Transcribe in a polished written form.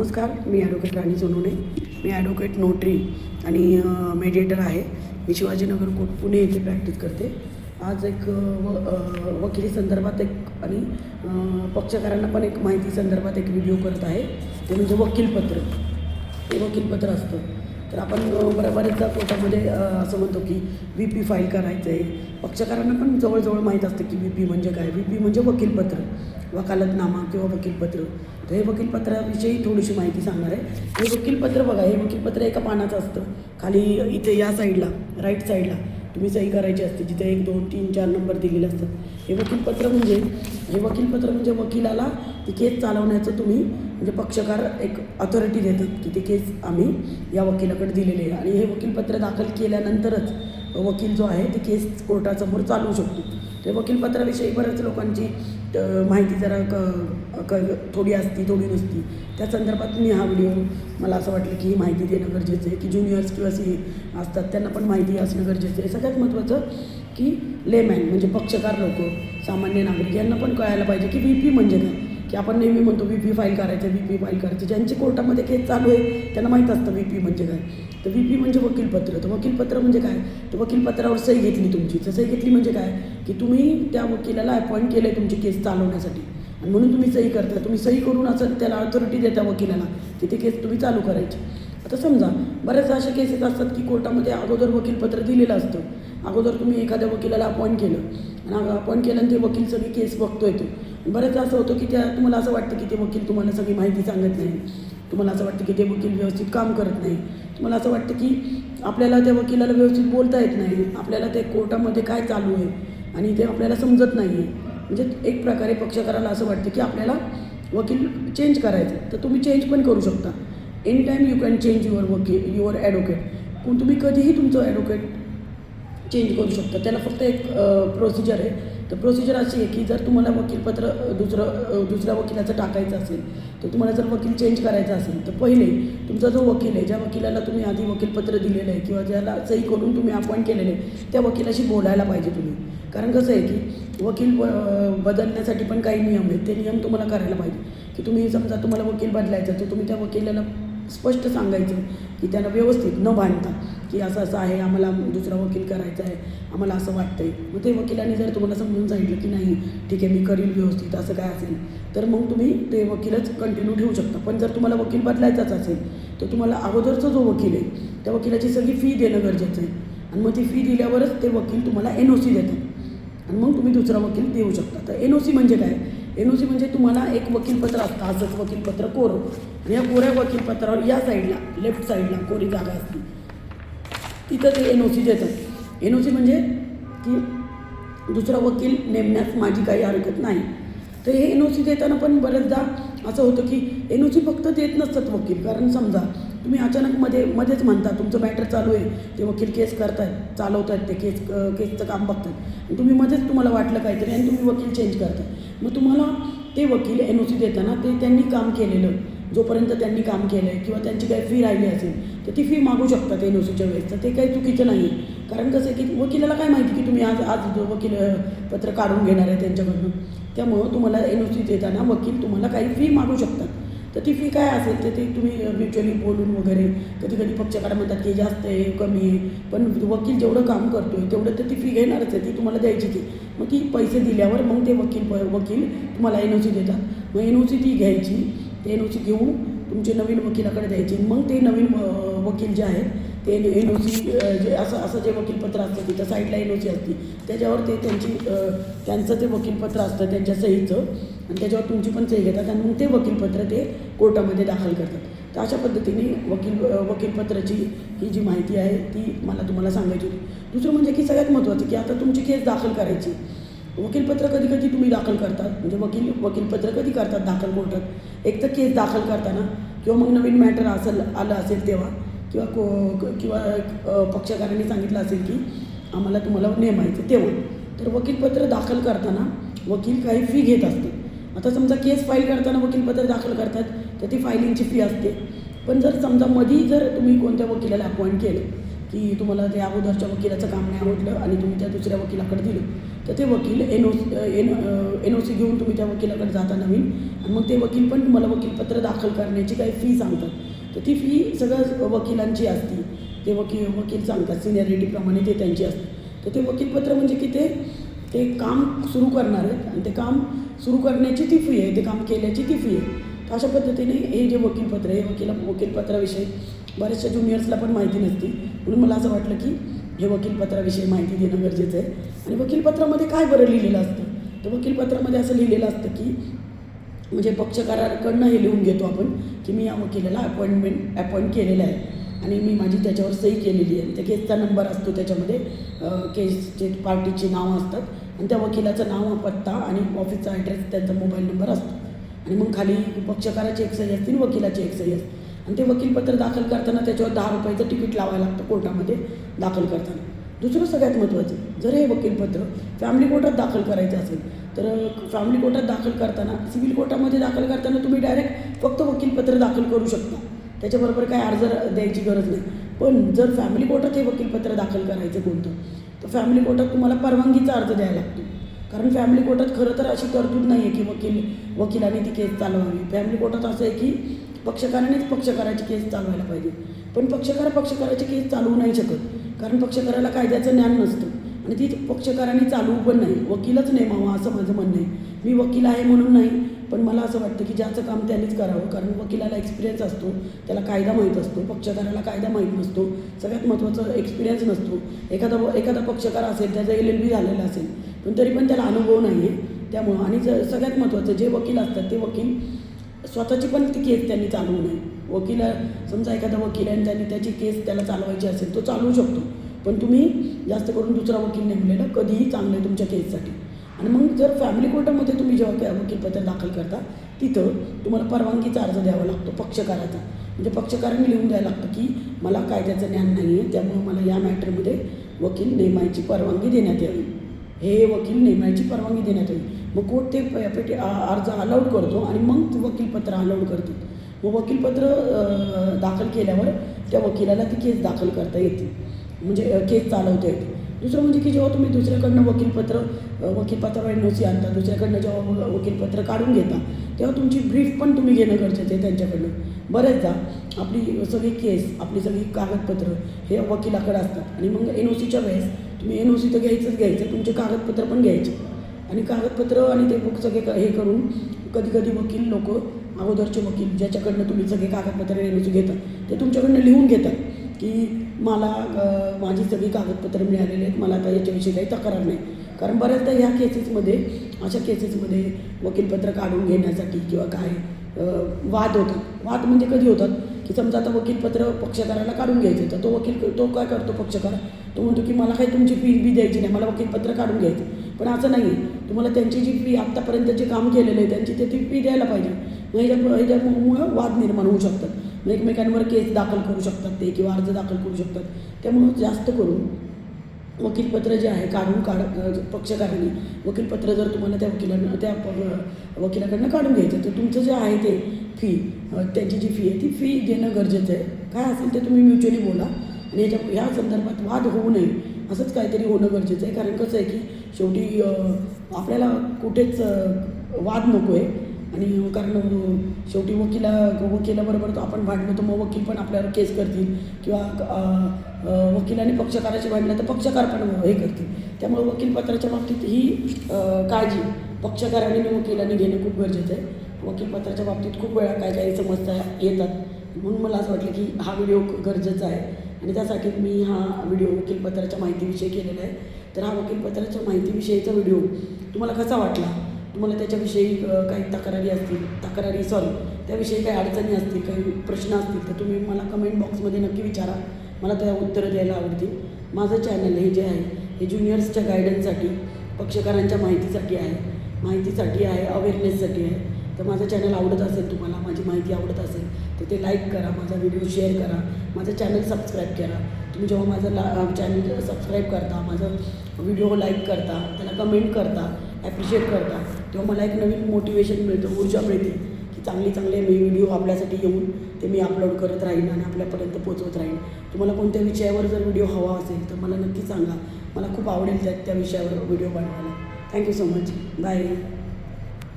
नमस्कार, मी ॲडव्होकेट राणी सोनवणे. मी advocate notary आणि mediator आहे. मी शिवाजीनगर कोर्ट पुणे येथे प्रॅक्टिस करते. आज एक वकिली संदर्भात एक आणि पक्षकारांना पण एक माहिती संदर्भात एक व्हिडिओ करत आहे. ते म्हणजे वकीलपत्र. हे वकीलपत्र असतं. तर आपण बऱ्याचदा कोर्टामध्ये असं म्हणतो की VP फाईल करायचं आहे. पक्षकारांना पण जवळजवळ माहीत असतं की VP म्हणजे काय. VP म्हणजे वकीलपत्र, वकालतनामा किंवा वकीलपत्र. तर हे वकीलपत्राविषयी थोडीशी माहिती सांगणार आहे. हे वकीलपत्र बघा, हे वकीलपत्र एका पानाचं असतं. खाली इथे या साईडला, राईट साईडला तुम्ही सही करायची असते, जिथे 1, 2, 3, 4 नंबर दिलेले असतात. हे वकीलपत्र म्हणजे वकिलाला ती केस चालवण्याचं तुम्ही म्हणजे पक्षकार एक अथॉरिटी देतात की ती केस आम्ही या वकिलाकडे दिलेली आहे आणि हे वकीलपत्र दाखल केल्यानंतरच वकील जो आहे ती केस कोर्टासमोर चालवू शकतो. ते वकीलपत्राविषयी बऱ्याच लोकांची माहिती जरा थोडी असती, थोडी नसती. त्या संदर्भात मी हा व्हिडिओ मला असं वाटलं की ही माहिती देणं गरजेचं आहे की ज्युनियर्स किंवा असतात त्यांना पण माहिती असणं गरजेचं आहे. सगळ्यात महत्त्वाचं की लेमॅन म्हणजे पक्षकार लोक, सामान्य नागरिक यांना पण कळायला पाहिजे की VP म्हणजे काय. की आपण नेहमी म्हणतो VP फाईल करायचं, VP फाईल करायचं. ज्यांची कोर्टामध्ये केस चालू आहे त्यांना माहीत असतं VP म्हणजे काय. तर VP म्हणजे वकीलपत्र. तर वकीलपत्र म्हणजे काय, तर वकीलपत्रावर सही घेतली तुमची. तर सही घेतली म्हणजे काय की तुम्ही त्या वकिलाला अपॉइंट केलं आहे तुमची केस चालवण्यासाठी आणि म्हणून तुम्ही सही करता. तुम्ही सही करून असं त्याला अथॉरिटी देता वकिलाला की ती केस तुम्ही चालू करायची. आता समजा बऱ्याचदा अशा केसेस असतात की कोर्टामध्ये अगोदर वकीलपत्र दिलेलं असतं. अगोदर तुम्ही एखाद्या वकिलाला अपॉइंट केलं आणि अपॉइंट केल्यानं ते वकील सगळी केस बघतो येतो. बऱ्याचदा असं होतं की तुम्हाला असं वाटतं की ते वकील तुम्हाला सगळी माहिती सांगत नाही. तुम्हाला असं वाटतं की ते वकील व्यवस्थित काम करत नाही. तुम्हाला असं वाटतं की आपल्याला त्या वकिलाला व्यवस्थित बोलता येत नाही. आपल्याला ते कोर्टामध्ये काय चालू आहे आणि ते आपल्याला समजत नाही आहे. म्हणजे एक प्रकारे पक्षकाराला असं वाटतं की आपल्याला वकील चेंज करायचं. तर तुम्ही चेंज पण करू शकता. Any time you can change your advocate. तुम्ही कधीही तुमचं ॲडव्होकेट चेंज करू शकता. त्याला फक्त एक प्रोसिजर आहे. तर प्रोसिजर अशी आहे की जर तुम्हाला वकीलपत्र दुसऱ्या वकिलाचं टाकायचं असेल, तर तुम्हाला जर वकील चेंज करायचा असेल तर पहिले तुमचा जो वकील आहे, ज्या वकिलाला तुम्ही आधी वकीलपत्र दिलेलं आहे किंवा ज्याला सही करून तुम्ही अपॉइंट केलेलं आहे त्या वकिलाशी बोलायला पाहिजे तुम्ही. कारण कसं आहे की वकील बदलण्यासाठी पण काही नियम आहेत. ते नियम तुम्हाला करायला पाहिजे की तुम्ही समजा तुम्हाला वकील बदलायचा तर तुम्ही त्या वकिलाला स्पष्ट सांगायचं की त्यांना व्यवस्थित न भांडता की असं असं आहे, आम्हाला दुसरा वकील करायचा आहे, आम्हाला असं वाटतं आहे. मग ते वकिलांनी जर तुम्हाला समजून सांगितलं की नाही ठीक आहे मी करील व्यवस्थित असं काय असेल तर मग तुम्ही ते वकीलच कंटिन्यू ठेवू शकता. पण जर तुम्हाला वकील बदलायचाच असेल तर तुम्हाला अगोदरचा जो वकील आहे त्या वकिलाची सगळी फी देणं गरजेचं आहे आणि मग ती फी दिल्यावरच ते वकील तुम्हाला NOC देतात आणि मग तुम्ही दुसरा वकील देऊ शकता. तर NOC म्हणजे काय, NOC म्हणजे तुम्हाला एक वकीलपत्र असतं, असंच वकीलपत्र कोरं आणि या कोऱ्या वकीलपत्रावर या साईडला लेफ्ट साईडला कोरी जागा असते, तिथं ते NOC देतात. NOC म्हणजे की दुसरा वकील नेमण्यास माझी काही हरकत नाही. तर हे NOC देताना पण बऱ्याचदा असं होतं की NOC फक्त देत नसतात वकील. कारण समजा तुम्ही अचानक मध्येच म्हणता तुमचं मॅटर चालू आहे, ते वकील केस करतायत, चालवतात ते केसचं काम बघतात आणि तुम्हाला वाटलं काहीतरी आणि तुम्ही वकील चेंज करता. मग तुम्हाला ते वकील NOC देताना त्यांनी काम केलेलं, जोपर्यंत त्यांनी काम केलं आहे किंवा त्यांची काही फी राहिली असेल तर ती फी मागू शकतात NOCच्या वेळेस. तर ते काही चुकीचं नाही आहे. कारण कसं आहे की वकिलाला काय माहिती की तुम्ही आज वकील पत्र काढून घेणार आहे त्यांच्याकडून. त्यामुळं तुम्हाला NOC देताना वकील तुम्हाला काही फी मागू शकतात. तर ती फी काय असेल तर ते तुम्ही म्युच्युअली बोलून वगैरे, कधी कधी पक्षकार म्हणतात की जास्त आहे कमी आहे, पण वकील जेवढं काम करतो आहे तेवढं तर ती फी घेणारच आहे, ती तुम्हाला द्यायची ती. मग ती पैसे दिल्यावर मग ते वकील तुम्हाला NOC देतात. मग NOC ती घ्यायची, ते NOC घेऊन तुमचे नवीन वकिलाकडे द्यायचे. मग ते नवीन वकील जे आहेत ते NOC जे असं जे वकीलपत्र असतं तिथं साईडला NOC असते, त्याच्यावर ते त्यांचं ते वकीलपत्र असतं त्यांच्या सहीचं आणि त्याच्यावर तुमची पण सही घेतात आणि मग ते वकीलपत्र ते कोर्टामध्ये दाखल करतात. तर अशा पद्धतीने वकीलपत्राची ही जी माहिती आहे ती मला तुम्हाला सांगायची होती. दुसरं म्हणजे की सगळ्यात महत्त्वाचं की आता तुमची केस दाखल करायची. वकीलपत्र कधी कधी तुम्ही दाखल करतात म्हणजे वकीलपत्र कधी करतात दाखल कोर्टात, एक तर केस दाखल करताना किंवा मग नवीन मॅटर आलं असेल तेव्हा किंवा पक्षकारांनी सांगितलं असेल की आम्हाला तुम्हाला नेमायचं तेव्हा. तर वकीलपत्र दाखल करताना वकील काही फी घेत असते. आता समजा केस फाईल करताना वकीलपत्र दाखल करतात तर ती फायलिंगची फी असते. पण जर समजा जर तुम्ही कोणत्या वकिलाला अपॉइंट केलं की तुम्हाला त्या अगोदरच्या वकिलाचं काम नाही आवडलं आणि तुम्ही त्या दुसऱ्या वकिलाकडे दिलं तर ते वकील एन ओ सी घेऊन तुम्ही त्या वकिलाकडे जाता नवीन, आणि मग ते वकील पण तुम्हाला वकीलपत्र दाखल करण्याची काही फी सांगतात. तर ती फी सगळ्या वकिलांची असते. ते वकील सांगतात सिनियरिटीप्रमाणे ते त्यांची असते. तर ते वकीलपत्र म्हणजे की ते काम सुरू करणार आहेत आणि ते काम सुरू करण्याची ती फी आहे, ते काम केल्याची ती फी आहे. तर अशा पद्धतीने हे जे वकीलपत्र आहे, वकीलपत्राविषयी बऱ्याचशा ज्युनियर्सला पण माहिती नसते, म्हणून मला असं वाटलं की हे वकीलपत्राविषयी माहिती देणं गरजेचं आहे. आणि वकीलपत्रामध्ये काय बरं लिहिलेलं असतं, तर वकीलपत्रामध्ये असं लिहिलेलं असतं की म्हणजे पक्षकाराकडनं हे लिहून घेतो आपण की मी या वकिलाला अपॉइंट केलेलं आहे आणि मी माझी त्याच्यावर सही केलेली आहे. त्या केसचा नंबर असतो, त्याच्यामध्ये केसचे पार्टीची नावं असतात आणि त्या वकिलाचं नाव, पत्ता आणि ऑफिसचा ॲड्रेस, त्यांचा मोबाईल नंबर असतो. आणि मग खाली पक्षकाराची एक सही असते आणि वकिलाची एक सही असते. आणि ते वकीलपत्र दाखल करताना त्याच्यावर 10 रुपयाचं तिकीट लावायला लागतं कोर्टामध्ये दाखल करताना. दुसरं सगळ्यात महत्त्वाचं, जर हे वकीलपत्र फॅमिली कोर्टात दाखल करायचं असेल तर फॅमिली कोर्टात दाखल करताना, सिव्हिल कोर्टामध्ये दाखल करताना तुम्ही डायरेक्ट फक्त वकीलपत्र दाखल करू शकता, त्याच्याबरोबर काय अर्ज द्यायची गरज नाही. पण जर फॅमिली कोर्टात हे वकीलपत्र दाखल करायचं कोणतं, तर फॅमिली कोर्टात तुम्हाला परवानगीचा अर्ज द्यायला लागतो. कारण फॅमिली कोर्टात खरं तर अशी तरतूद नाही आहे की वकिलाने ती केस चालवावी. फॅमिली कोर्टात असं आहे की पक्षकारानेच पक्षकाराची केस चालवायला पाहिजे. पण पक्षकाराची केस चालवू नाही शकत, कारण पक्षकाराला कायद्याचं ज्ञान नसतं आणि ती पक्षकाराने चालवू पण नाही. वकीलच नेमावा असं माझं म्हणणं आहे. मी वकील आहे म्हणून नाही, पण मला असं वाटतं की ज्याचं काम त्यांनीच करावं, कारण वकिलाला एक्सपिरियन्स असतो, त्याला कायदा माहीत असतो. पक्षकाराला कायदा माहीत नसतो, सगळ्यात महत्त्वाचं एक्सपिरियन्स नसतो. एखादा पक्षकार असेल, त्याचा LLB झालेला असेल, पण तरी पण त्याला अनुभव नाही आहे. त्यामुळं आणि सगळ्यात महत्त्वाचं, जे वकील असतात ते वकील स्वतःची पण ती केस त्यांनी चालवू नये. वकील समजा एखादा वकील आहे आणि त्यांनी त्याची केस त्याला चालवायची असेल, तो चालवू शकतो, पण तुम्ही जास्त करून दुसरा वकील नेमलेला कधीही चांगलं आहे तुमच्या केससाठी. आणि मग जर फॅमिली कोर्टामध्ये तुम्ही जेव्हा वकीलपत्र दाखल करता, तिथं तुम्हाला परवानगीचा अर्ज द्यावा लागतो पक्षकाराचा. म्हणजे पक्षकाराने लिहून द्यायला लागतं की मला कायद्याचं ज्ञान नाही आहे, त्यामुळे मला या मॅटरमध्ये वकील नेमायची परवानगी देण्यात यावी, हे वकील नेमायची परवानगी देण्यात यावी. मग कोर्ट ते अर्ज अलाउड करतो आणि मग वकीलपत्र अलाउड करतो. मग वकीलपत्र दाखल केल्यावर त्या वकिलाला ती केस दाखल करता येते, म्हणजे केस चालवता येते. दुसरं म्हणजे की जेव्हा तुम्ही दुसऱ्याकडनं वकीलपत्रावर NOC आणता, दुसऱ्याकडनं जेव्हा वकीलपत्र काढून घेता, तेव्हा तुमची ब्रीफ पण तुम्ही घेणं गरजेचं आहे त्यांच्याकडनं. बऱ्याचदा आपली सगळी केस, आपली सगळी कागदपत्र हे वकिलाकडे असतात आणि मग NOCच्या वेळेस तुम्ही NOC तर घ्यायचं, तुमचे कागदपत्र पण घ्यायचे. आणि कागदपत्र आणि ते बुक सगळे हे करून कधी वकील लोक, अगोदरचे वकील ज्याच्याकडनं तुम्ही सगळे कागदपत्र NOC घेता, ते तुमच्याकडनं लिहून घेतात की मला माझी सगळी कागदपत्र मिळालेली आहेत, मला आता याच्याविषयी काही तक्रार नाही. कारण बऱ्याचदा ह्या अशा केसेसमध्ये वकीलपत्र काढून घेण्यासाठी किंवा काय वाद होतात. वाद म्हणजे कधी होतात की समजा आता वकीलपत्र पक्षकाराला काढून घ्यायचं, तर तो काय करतो, पक्षकार तो म्हणतो की मला काही तुमची फी बी द्यायची नाही, मला वकीलपत्र काढून घ्यायचं. पण असं नाही आहे, तुम्हाला त्यांची जी फी आत्तापर्यंत जे काम केलेलं आहे त्यांची ती फी द्यायला पाहिजे. मग ह्याच्यामुळं वाद निर्माण होऊ शकतात, मग एकमेकांवर केस दाखल करू शकतात ते किंवा अर्ज दाखल करू शकतात. त्यामुळं जास्त करून वकीलपत्र जे आहे पक्षकाराने वकीलपत्र जर तुम्हाला त्या वकिलाकडनं काढून घ्यायचं, तर तुमचं जे आहे ते फी, त्यांची जी फी आहे ती फी देणं गरजेचं आहे. काय असेल ते तुम्ही म्युच्युअली बोला आणि ह्या संदर्भात वाद होऊ नये असंच काहीतरी होणं गरजेचं आहे. कारण कसं आहे की शेवटी आपल्याला कुठेच वाद नको आहे आणि कारण शेवटी वकिलाबरोबर आपण भांडलो तर मग वकील पण आपल्यावर केस करतील किंवा वकिलाने पक्षकाराशी भांडलं तर पक्षकार पण हे करतील. त्यामुळे वकीलपत्राच्या बाबतीत ही काळजी पक्षकाराने आणि वकिलाने घेणं खूप गरजेचं आहे. वकीलपत्राच्या बाबतीत खूप वेळा काही समस्या येतात, म्हणून मला असं वाटलं की हा व्हिडिओ गरजेचा आहे आणि त्यासाठी मी हा व्हिडिओ वकीलपत्राच्या माहितीविषयी केलेला आहे. तर हा वकीलपत्राच्या माहितीविषयीचा व्हिडिओ तुम्हाला कसा वाटला, तुम्हाला त्याच्याविषयी काही त्याविषयी काही अडचणी असतील, काही प्रश्न असतील तर तुम्ही मला कमेंट बॉक्समध्ये नक्की विचारा, मला त्या उत्तरं द्यायला आवडतील. माझं चॅनल हे जे आहे हे ज्युनियर्सच्या गायडन्ससाठी, पक्षकारांच्या माहितीसाठी आहे, अवेअरनेससाठी आहे. तर माझं चॅनल आवडत असेल, तुम्हाला माझी माहिती आवडत असेल तर ते लाईक करा, माझा व्हिडिओ शेअर करा, माझं चॅनल सबस्क्राईब करा. तुम्ही जेव्हा माझं चॅनल सबस्क्राईब करता, माझं व्हिडिओ लाईक करता, त्याला कमेंट करता, ॲप्रिशिएट करता, तेव्हा मला एक नवीन मोटिवेशन मिळतं, ऊर्जा मिळते की चांगले मी व्हिडिओ आपल्यासाठी येऊन ते मी अपलोड करत राहीन आणि आपल्यापर्यंत पोचवत राहीन. तुम्हाला कोणत्या विषयावर जर व्हिडिओ हवा असेल तर मला नक्की सांगा. मला खूप आवडेल त्या विषयावर व्हिडिओ बनवायला. Thank you so much. बाय.